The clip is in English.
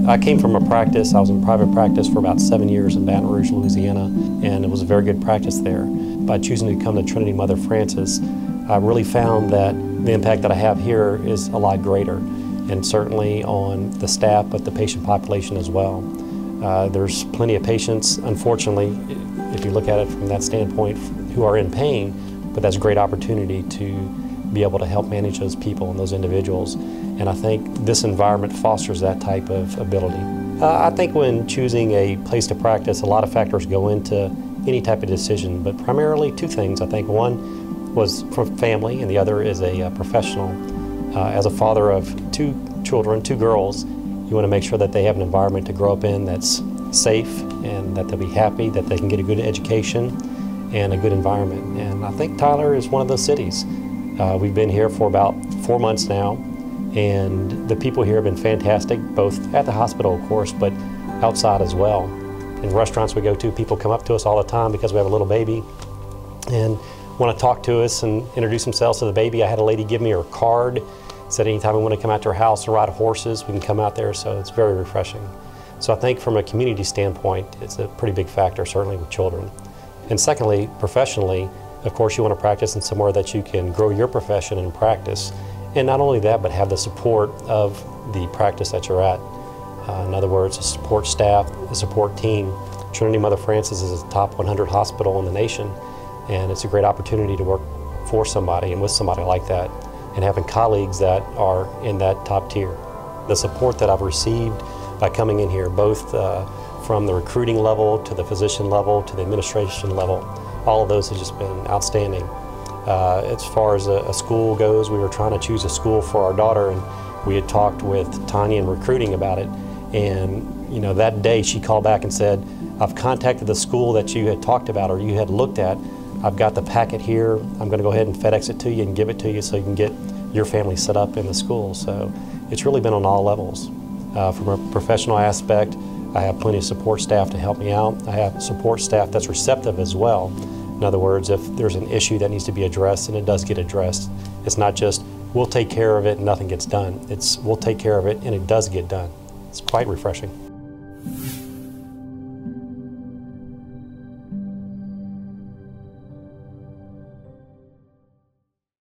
I came from a practice. I was in private practice for about 7 years in Baton Rouge, Louisiana, and it was a very good practice there. By choosing to come to Trinity Mother Francis, I really found that the impact that I have here is a lot greater, and certainly on the staff, but the patient population as well. There's plenty of patients, unfortunately, if you look at it from that standpoint, who are in pain, but that's a great opportunity to be able to help manage those people and those individuals. And I think this environment fosters that type of ability. I think when choosing a place to practice, a lot of factors go into any type of decision, but primarily two things. I think one was from family and the other is a professional. As a father of two children, two girls, you want to make sure that they have an environment to grow up in that's safe and that they'll be happy, that they can get a good education and a good environment. And I think Tyler is one of those cities. We've been here for about 4 months now, and the people here have been fantastic, both at the hospital, of course, but outside as well. In restaurants we go to, people come up to us all the time because we have a little baby and want to talk to us and introduce themselves to the baby. I had a lady give me her card, said anytime we want to come out to her house and ride horses, we can come out there, so it's very refreshing. So I think from a community standpoint, it's a pretty big factor, certainly with children. And secondly, professionally, of course, you want to practice in somewhere that you can grow your profession and practice. And not only that, but have the support of the practice that you're at. In other words, a support staff, a support team. Trinity Mother Francis is a top 100 hospital in the nation, and it's a great opportunity to work for somebody and with somebody like that, and having colleagues that are in that top tier. The support that I've received by coming in here, both from the recruiting level to the physician level to the administration level, all of those have just been outstanding. As far as a school goes, we were trying to choose a school for our daughter, and we had talked with Tanya in recruiting about it. And that day she called back and said, "I've contacted the school that you had talked about or you had looked at. I've got the packet here. I'm going to go ahead and FedEx it to you and give it to you so you can get your family set up in the school." So it's really been on all levels. From a professional aspect, I have plenty of support staff to help me out. I have support staff that's receptive as well. In other words, if there's an issue that needs to be addressed, and it does get addressed, it's not just, we'll take care of it and nothing gets done. It's, we'll take care of it and it does get done. It's quite refreshing.